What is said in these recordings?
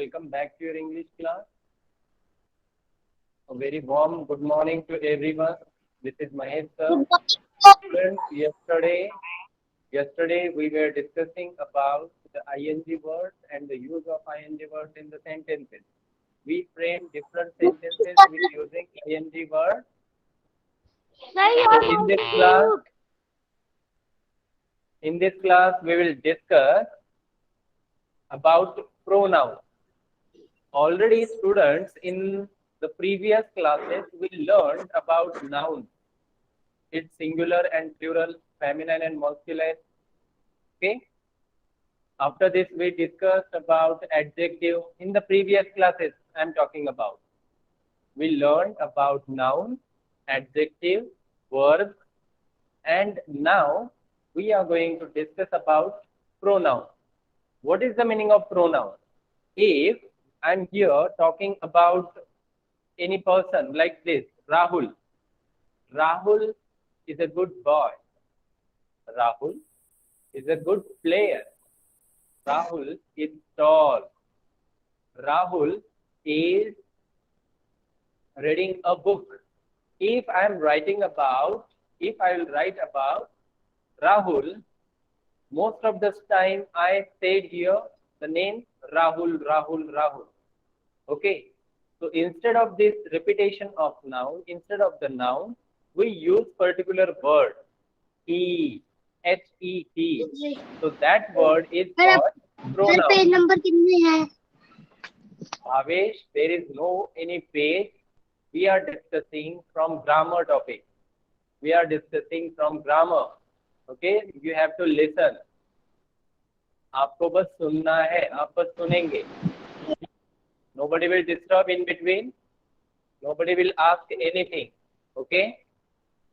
Welcome back to your English class. A very warm good morning to everyone. This is Mahesh sir. Students, yesterday we were discussing about the ing words and the use of ing words in the sentences. We frame different sentences with using ing words. So in this class we will discuss about pronouns. Already students in the previous classes we learned about nouns, its singular and plural, feminine and masculine. Okay. After this we discussed about adjective. In the previous classes I'm talking about. We learned about noun, adjective, verb, and now we are going to discuss about pronoun. What is the meaning of pronoun? If I'm here talking about any person like this, Rahul. Rahul is a good boy. Rahul is a good player. Rahul is tall. Rahul is reading a book. If I will write about Rahul, most of the time I said here the name Rahul, Rahul, Rahul. Okay. So instead of this repetition of noun, instead of the noun, we use particular word, E, H-E-T. So that word is called pronoun. Page number कितने हैं? Bhavesh, there is no any page. We are discussing from grammar topic. We are discussing from grammar. Okay, you have to listen. आपको बस सुनना है, आप बस सुनेंगे. Nobody will disturb in between. Nobody will ask anything. Okay?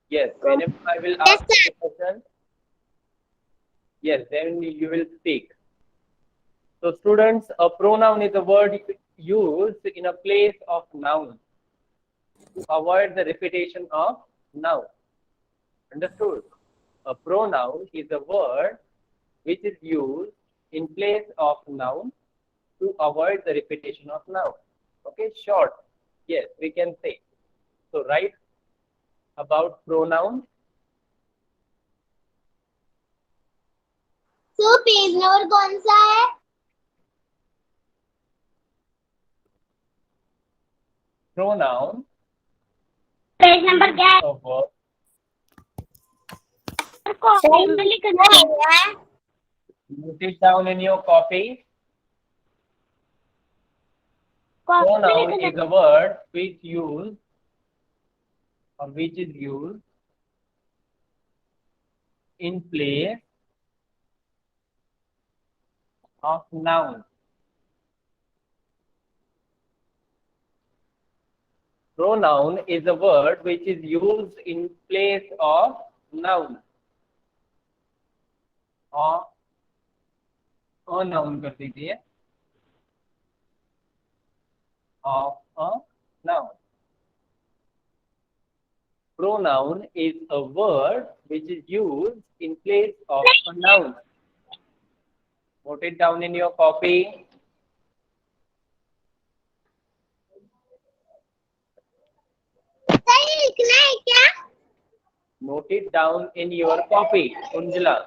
Yes, whenever I will ask a question, yes, then you will speak. So students, a pronoun is a word used in a place of noun to avoid the repetition of noun. Understood? A pronoun is a word which is used in place of noun to avoid the repetition of noun. Okay, short. Yes, we can say. So write about pronoun. तो page number कौन सा है? Pronoun. Page number क्या है? A verb. Copy में लिखना है. Note it down in your copy. Pronoun is a word which is used in place of noun. Pronoun is a word which is used in place of noun. और a noun कर दीजिए. Of a noun. Pronoun is a word which is used in place of a noun. Note it down in your copy. सही लिखना है क्या? Note it down in your copy, Unjala.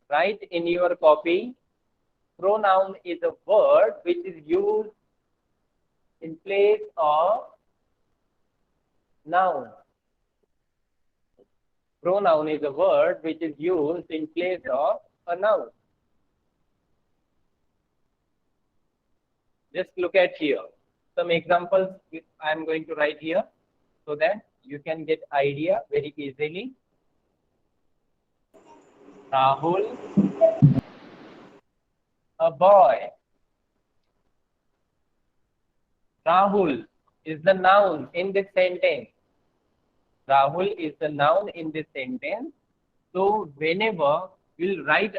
Write in your copy. Pronoun is a word which is used in place of noun. Pronoun is a word which is used in place of a noun. Just look at here. Some examples I am going to write here so that you can get idea very easily. Rahul, a boy. Rahul is the noun in this sentence. Rahul is the noun in this sentence. So whenever we'll write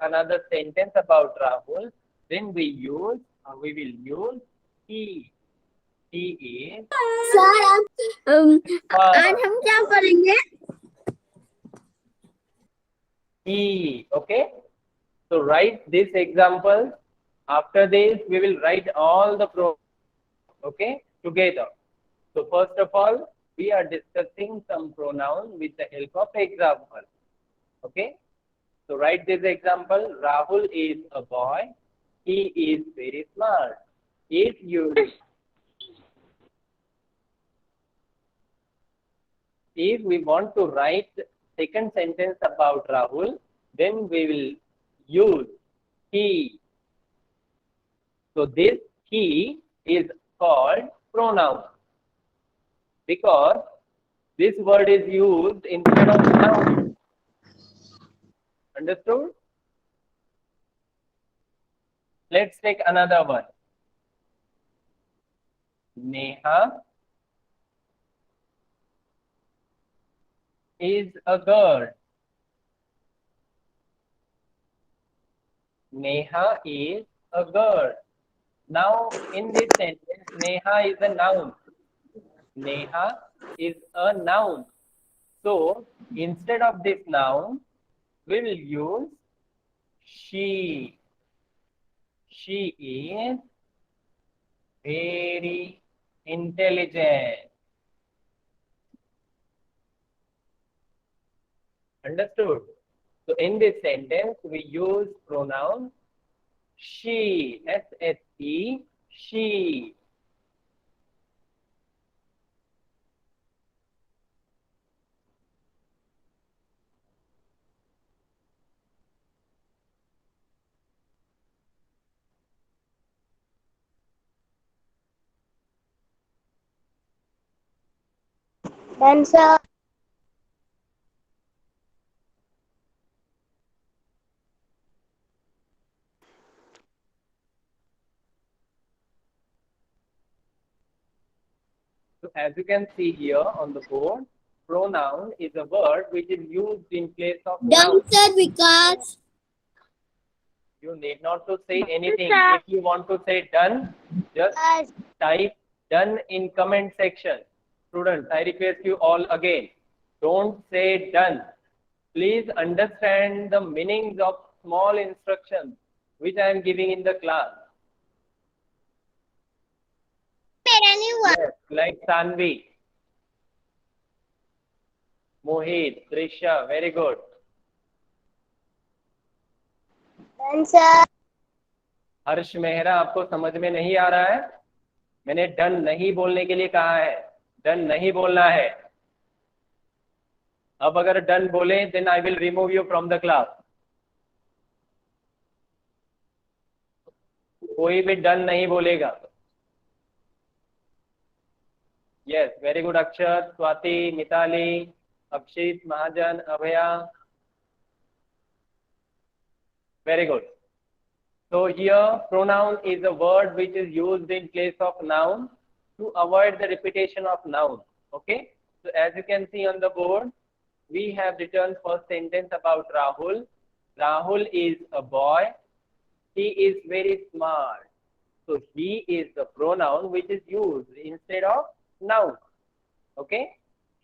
another sentence about Rahul, then we will use he. He is sir far. आज हम क्या करेंगे? He. Okay. So write this example. After this, we will write all the pronouns. Okay, together. So first of all, we are discussing some pronouns with the help of example. Okay. So write this example. Rahul is a boy. He is very smart. If we want to write second sentence about Rahul, then we will use he. So this he is called pronoun because this word is used instead of noun. Understood? Let's take another one. Neha is a girl. Neha is a girl. Now, in this sentence, Neha is a noun. Neha is a noun. So, instead of this noun, we will use she. She is very intelligent. Understood? So, in this sentence, we use pronoun she, S-H-E, she. Then sir. So, as you can see here on the board, pronoun is a word which is used in place of noun. Done sir because You need not to say anything. If you want to say done, just type done in comment section. Students, I request you all again, don't say done. Please understand the meanings of small instructions which I am giving in the class. Yes, like Sanvi, Mohit, Trisha, very good. Done sir. हर्ष मेहरा, आपको समझ में नहीं आ रहा है? मैंने done नहीं बोलने के लिए कहा है, डन नहीं बोलना है. अब अगर डन बोले then I will remove you from the class. कोई भी डन नहीं बोलेगा. यस, वेरी गुड अक्षर, स्वाति, मिताली, अक्षित, महाजन, अभया, very good. So here pronoun is a word which is used in place of noun to avoid the repetition of noun. Okay. So as you can see on the board, we have written first sentence about Rahul. Rahul is a boy. He is very smart. So he is the pronoun which is used instead of noun. Okay.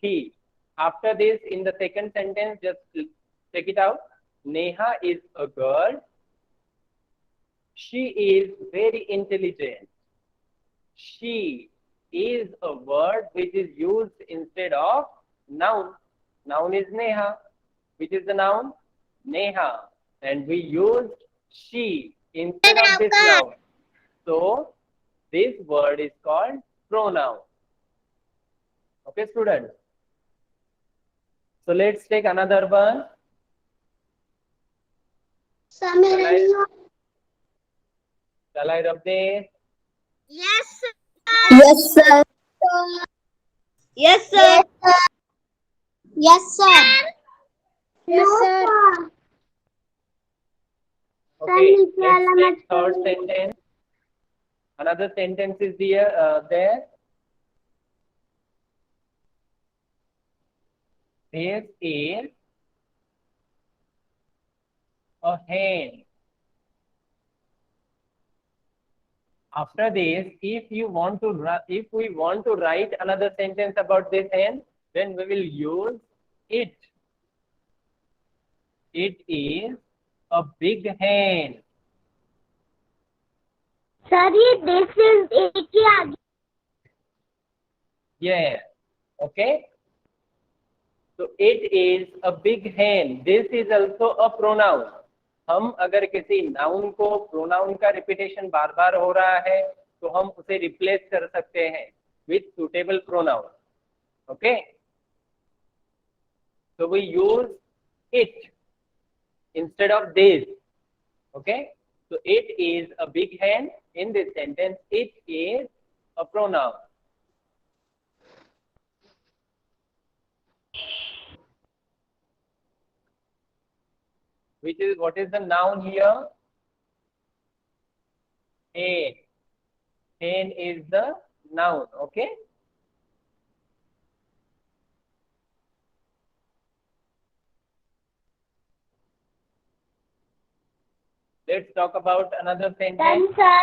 He. After this, in the second sentence, just check it out. Neha is a girl. She is very intelligent. She is a word which is used instead of noun. Noun is Neha. Which is the noun? Neha. And we used she instead of this noun. So, this word is called pronoun. Okay, students? So, let's take another one. Shall I rub this? Yes sir. Yes sir. Yes sir. Yes sir. Yes sir. Okay, let's take third sentence. Another sentence is there. This is a hen. After this, if we want to write another sentence about this hen, then we will use it. It is a big hen. Sir, this is एक ही आगे. Yeah. Okay. So it is a big hen. This is also a pronoun. हम अगर किसी noun को pronoun का repetition बार बार हो रहा है तो हम उसे रिप्लेस कर सकते हैं with suitable pronoun. Okay. So we use it instead of this. Okay. So it is a big hen. In this sentence, it is a pronoun. What is the noun here? Hen. Hen is the noun. Okay. Let's talk about another sentence. Done, sir.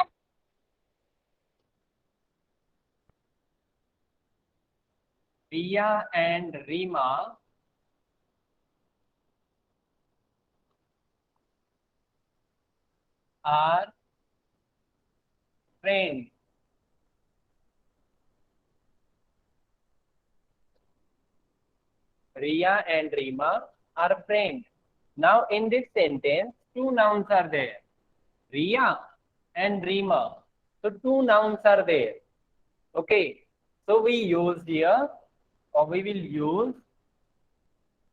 Riya and Rima are friends. Riya and Rima are friends. Now in this sentence, two nouns are there. Riya and Rima. So two nouns are there. Okay. So we use here, or we will use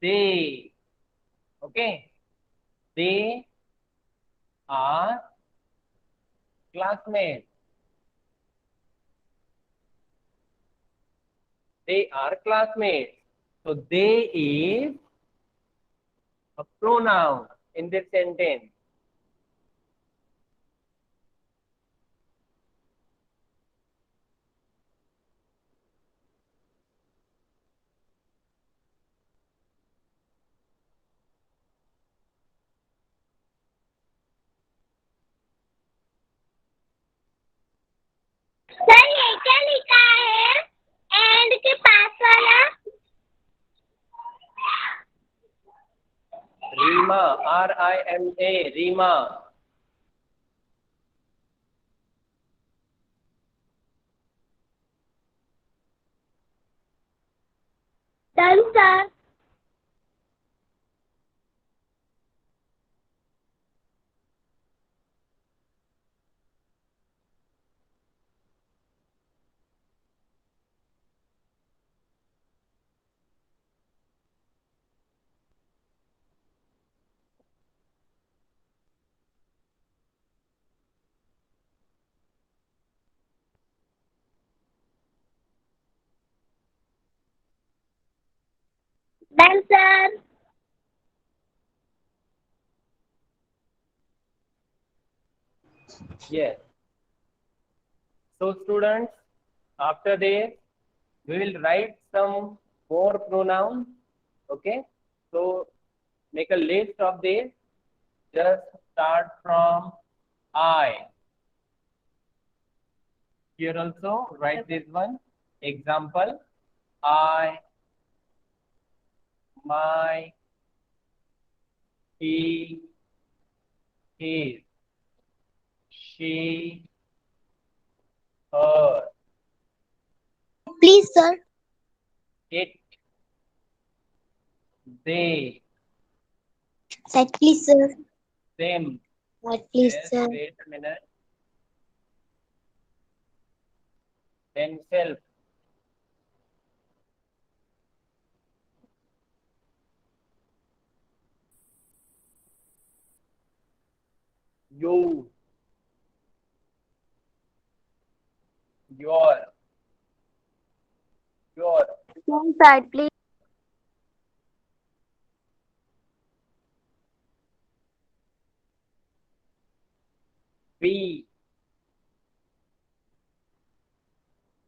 they. Okay. They are classmates. They are classmates. So they is a pronoun in this sentence. Sir ये क्या लिखा है and के पास वाला Rima, R-I-M-A, Rima. Done sir done sir Yes. So students, after this, we will write some more pronouns. Okay. So make a list of this. Just start from I. Here also write this one. Example, I, my, he, his, she, her, please sir it, they, sir please sir them. Please Yes, sir wait a minute. Themselves. You, your, your, sir please we,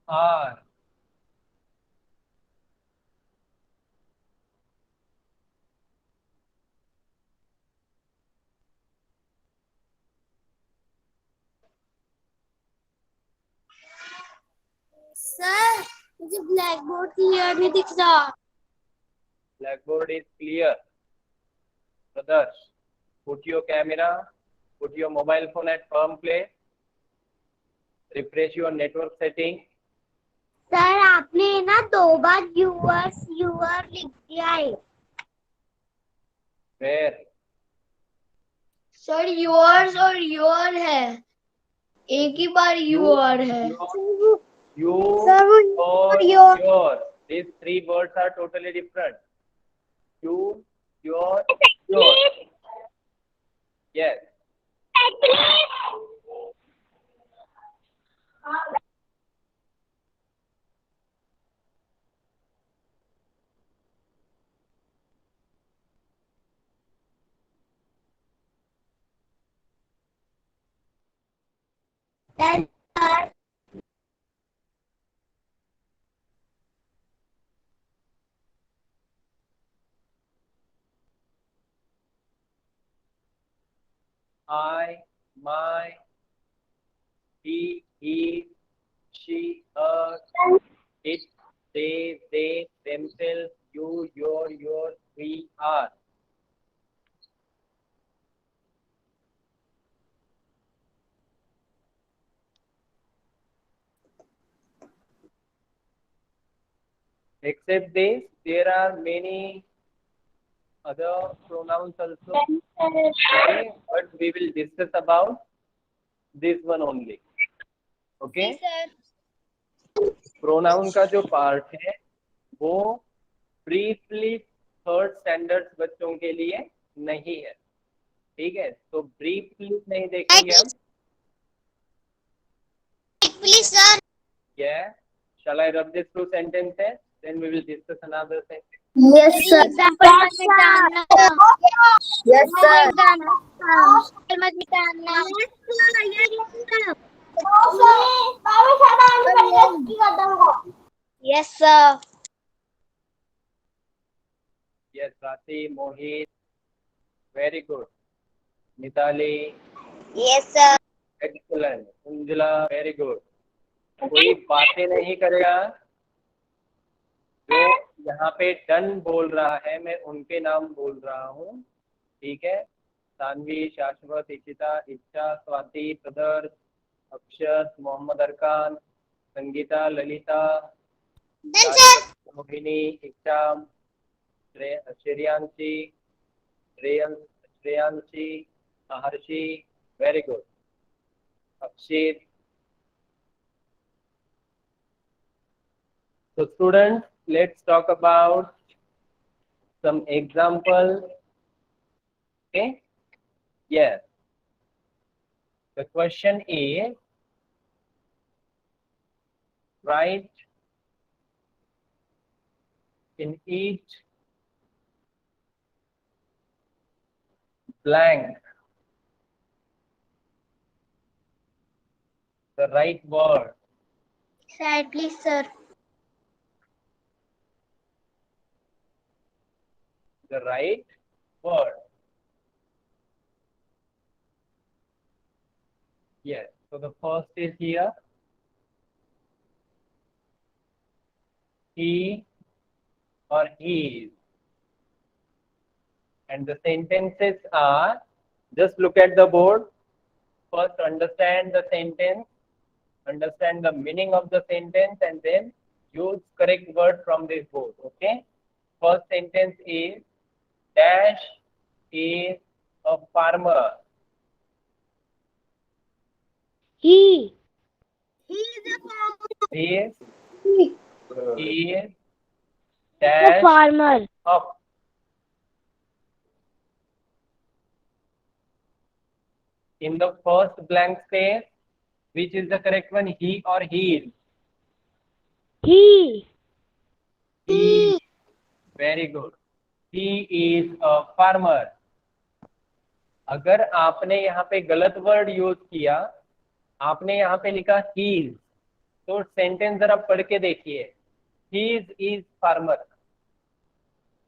are, मुझे blackboard clear नहीं दिख रहा। Blackboard is clear. Brothers, put your camera, put your mobile phone at firm place, refresh your network setting. Sir आपने ना 2 बार your लिख दिया है। Where? Sir yours और योर है, एक ही बार योर है। You Sir, or your. your. These three words are totally different. You, your. Yes. Then sir, I, my, he, she, her, it, they, themselves, you, your, we, are. Except this, there are many other pronouns also. Okay, but we will discuss about this one only. Okay. Pronoun का जो part है वो briefly third standard बच्चों के लिए नहीं है, ठीक है? तो ब्रीफली नहीं देखेंगे हम। please sir. Yeah, shall I rub this two sentences? Then we will discuss another sentence. Yes sir. Example मत मिटाना। Yes sir. एग्जाम्पल मत मिटाना। Yes sir. Yes, Rati, Mohit, very good. Mitali, yes sir. excellent. Unjala, very good. कोई बातें नहीं करेगा। जो यहाँ पे डन बोल रहा है मैं उनके नाम बोल रहा हूँ, ठीक है? सानवी, शाश्वत, इशिता, इच्छा, स्वाति, प्रदर्श, अक्षत, मोहम्मद अरकान, संगीता, ललिता, मोहिनी, इच्छा, श्रेयांशी, श्रेयांशी, महर्षि, very good. Akshit. So students, let's talk about some examples. Okay? Yes. The question is, write in each blank the right word. Sir, please sir. The right word. Yes. So the first is here. He or his. And the sentences are, just look at the board. First understand the sentence, understand the meaning of the sentence, and then use correct word from this board. Okay? First sentence is, Dash is a farmer. He. He is dash farmer. up. In the first blank space, which is the correct one, he or he? He. He. Very good. He is a farmer. अगर आपने यहाँ पे गलत word use किया, आपने यहाँ पे लिखा हीज, तो सेंटेंस जरा पढ़ के देखिए, his is farmer.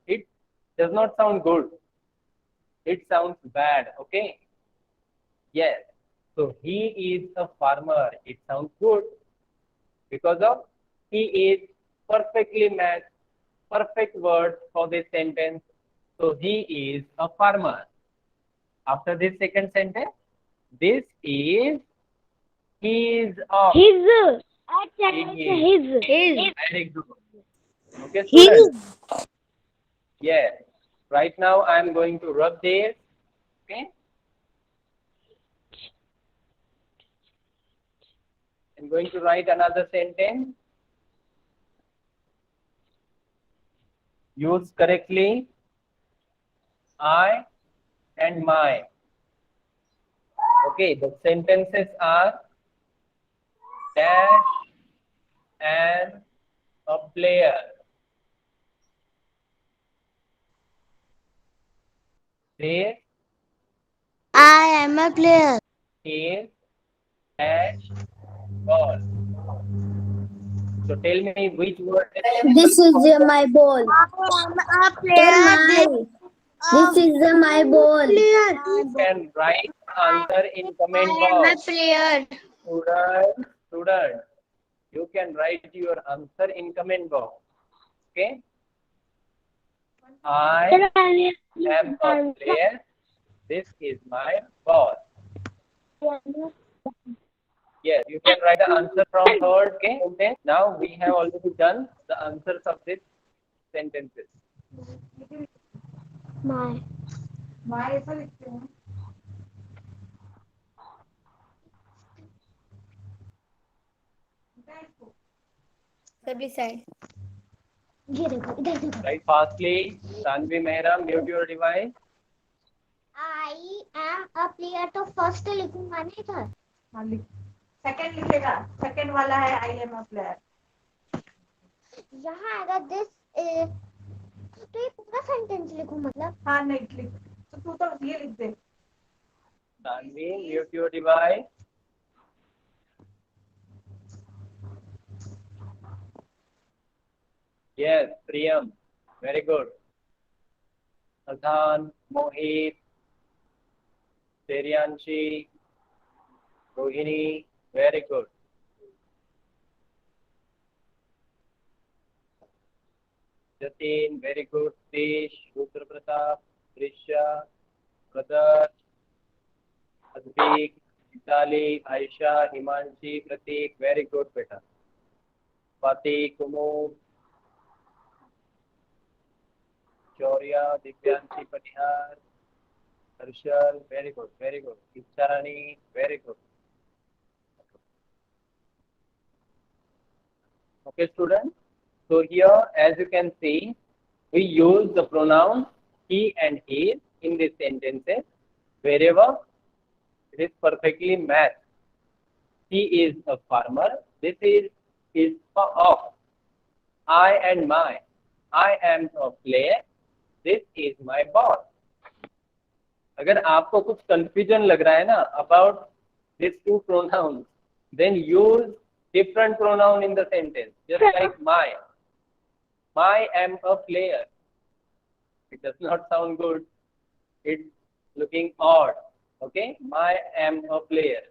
It does not sound good, it sounds bad. Okay, yes. So he is a farmer. It sounds good because of he is perfectly match perfect words for this sentence. So he is a farmer. After this second sentence, this is his of. His. His. His. Very good. Okay, His. students. Yes. Right now I am going to rub this. Okay. I'm going to write another sentence. Use correctly I and my. Okay, the sentences are dash and a player. This I am a player. is dash ball. So tell me which word is This is my ball. I am a My. player. This is my ball. you can write answer in comment box. player. Student, you can write your answer in comment box. Okay. I am a player. This is my ball. Yes, you can write the answer from third. Okay. Okay. Now we have already done the answers of these sentences. My. सभी side ये देखो इधर देखो. Write fastly. Tanvi Mehra, mute your device. I am a player तो first लिखूंगा नहीं इधर. हाँ लिख सेकंड लिखेगा सेकंड वाला है आई एम अ प्लेयर यहाँ आएगा दिस तो ये पूरा सेंटेंस लिखूं मतलब. हाँ नहीं लिख तो तू तो ये लिख दे Tanvi, mute your device. Yes, Priyam. Very good. Adhan, Mohit, Serianshi, Rohini. Very good. Jatin, very good. Tish, Rudra Pratap, Trisha, Brother, Advik, Itali, Aisha, Himanshi, Pratik. Very good, beta. Pati, Kumud, Shaurya, Divyanshi, Panihar, Harshal, very good, very good. Icharani, very good. Okay, students. So here, as you can see, we use the pronouns he and his in these sentences wherever it is perfectly matched. He is a farmer. This is of. I and my. I am a player. This is my ball. अगर आपको कुछ confusion लग रहा है ना about these two pronouns, then use different pronoun in the sentence, just like my. I am a player. It does not sound good. It's looking odd. Okay? I am a player.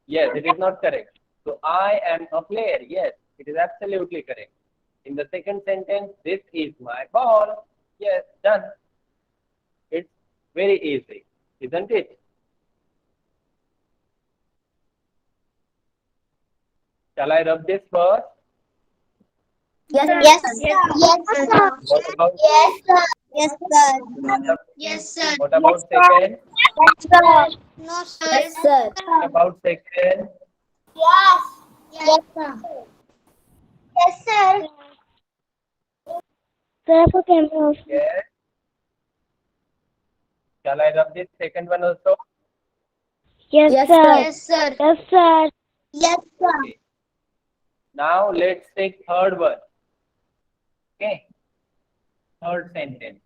Yes, it is not correct. So I am a player. Yes, it is absolutely correct. In the second sentence, this is my ball. Yes, done. It's very easy, isn't it? Shall I rub this first? Yes, Yes, sir. Yes, sir. What about Yes, sir. Yes, sir. yes, sir. what about second? Yes, sir. No, sir. Yes, sir. What about second? Yes. Yes, sir. Yes, sir. Sir, for camera. Yes. Shall I rub this second one also? Yes, Yes, sir. sir. Yes, sir. Yes, sir. Yes, sir. Okay. Now let's take third one. Okay. Third sentence.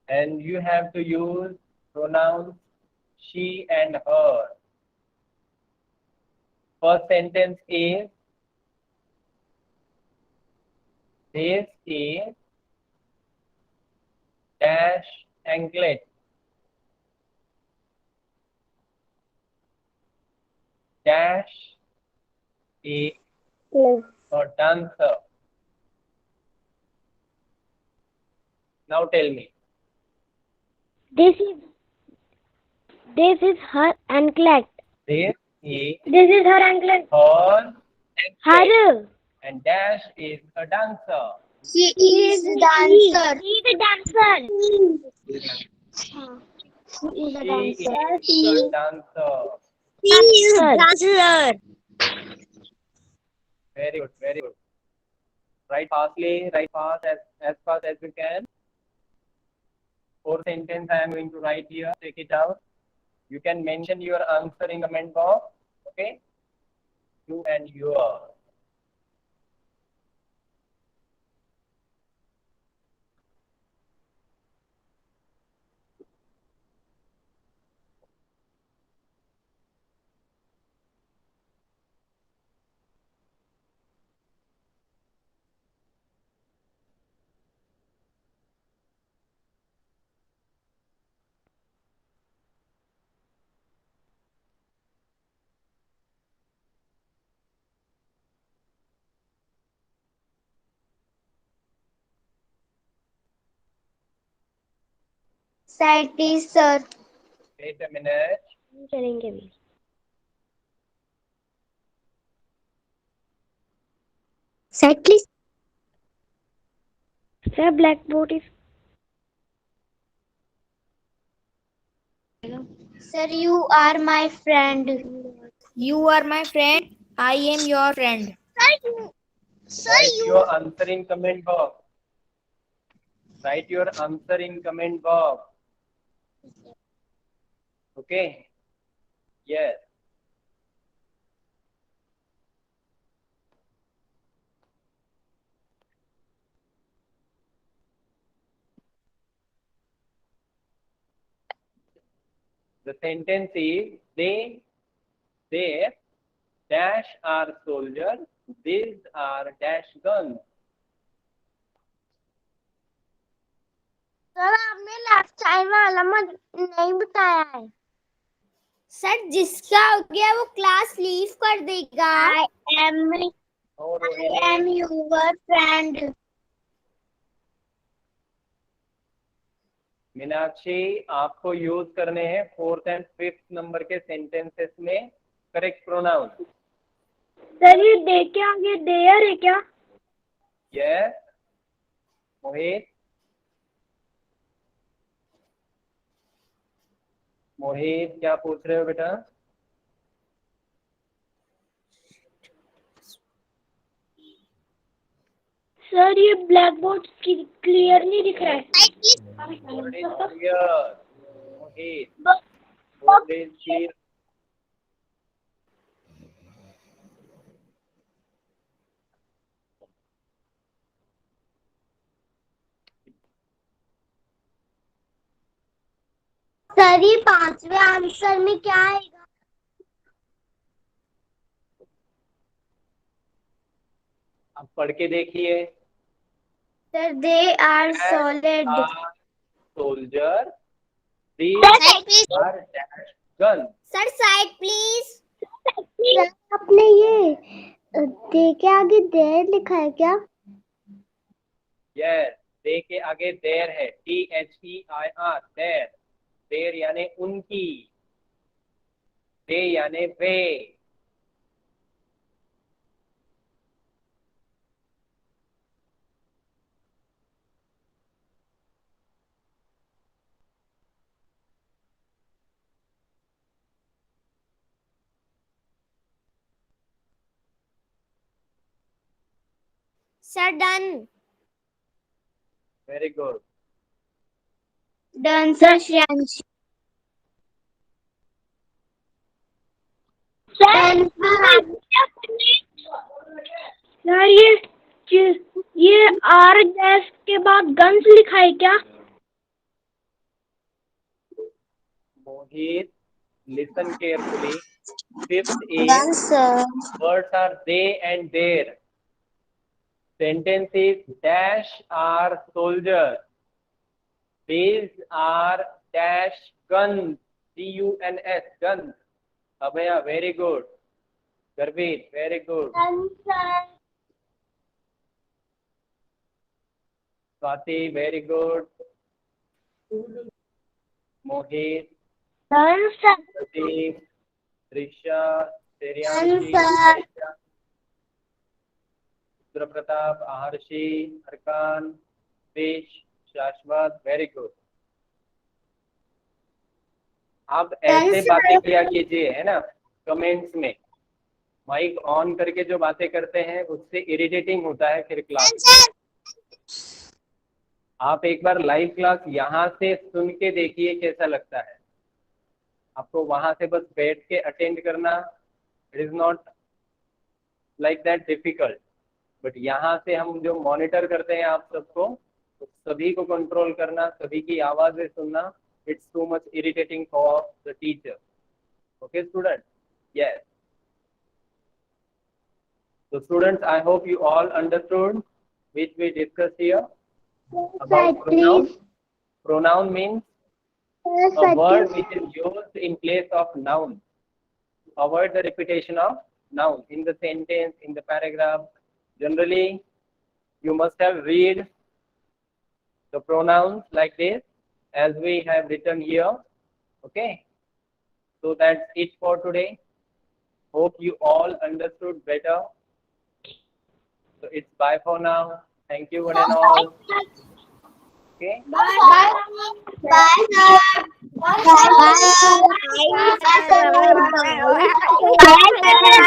And you have to use pronouns she and her. First sentence is this is dash anklet. Dash is a dancer. Now tell me. This is her anklet. This is This is her anklet. her Her. and dash is a dancer. She is dancer. She is a dancer. She is She is a dancer. She is dancer. Very good, very good. Write fastly, write as fast as you can. 4 sentence I am going to write here. Take it out. You can mention your answer in comment box. Okay? You and your. Side please, sir. Wait a minute. चलेंगे भी. Side please. Sir, blackboard is. Sir, you are my friend. You are my friend. I am your friend. Write your answer in comment box. Write your answer in comment box. Okay? Yes. The sentence is they dash are soldiers, these are dash guns. Sir आपने last time वाला नहीं बताया है. Sir जिसका हो गया वो class leave कर देगा. I am your friend. Meenakshi, आपको यूज करने हैं 4th and 5th नंबर के सेंटेंसेस में करेक्ट प्रोनाउन. सर ये दे के आगे देयर है क्या? यस. मोहित, मोहित क्या पूछ रहे हो बेटा? सर ये ब्लैक बोर्ड क्लियर नहीं दिख रहा है. Board is clear. Mohit, board is clear. Sir ये 5वें आंसर में क्या आएगा? अब पढ़ के देखिए. Sir, they are solid. Soldier, these are dash guns. Sir, side please. Sir आपने ये दे के आगे देयर लिखा है क्या? Yes, दे के आगे देर है. THEIR, देर. देर यानी उनकी. दे यानी वे. Sir, done. Very good. Done, sir. Shriyansh. Sir ये आर डैश के बाद गन्स लिखा है क्या? Mohit, listen carefully. 5th is Done, sir. words are they and their. Sentence is dash are soldiers. These are dash guns. Guns. Guns. Abhaya, very good. Garveet, very good. Swati, very good. Mohit, Done, sir. Pradeep, Trisha, Done, Teryanshi, sir. Rudra Pratap, Aharshi, Arkan, Fish, Shashwat, very good. आप ऐसे sir. बातें किया कीजिए, है ना, comments में। Mic on करके जो बातें करते हैं उससे इरिटेटिंग होता है फिर क्लास। आप एक बार लाइव क्लास यहाँ से सुन के देखिए कैसा लगता है। आपको वहां से बस बैठ के अटेंड करना, it is not like that difficult, but यहाँ से हम जो मॉनिटर करते हैं आप सबको, तो सभी को कंट्रोल करना, सभी की आवाजें सुनना, it's too much irritating for the teacher. Okay student, yes. So students, I hope you all understood which we discussed here about pronoun. Pronoun means a word which is used in place of noun. Avoid the repetition of noun in the sentence, in the paragraph. Generally, you must have read the pronouns like this as we have written here. Okay. So that's it for today. Hope you all understood better. So it's bye for now. Thank you one and all. Okay. Bye. Bye. Bye. Bye. Bye. Bye. Bye. Bye. Bye.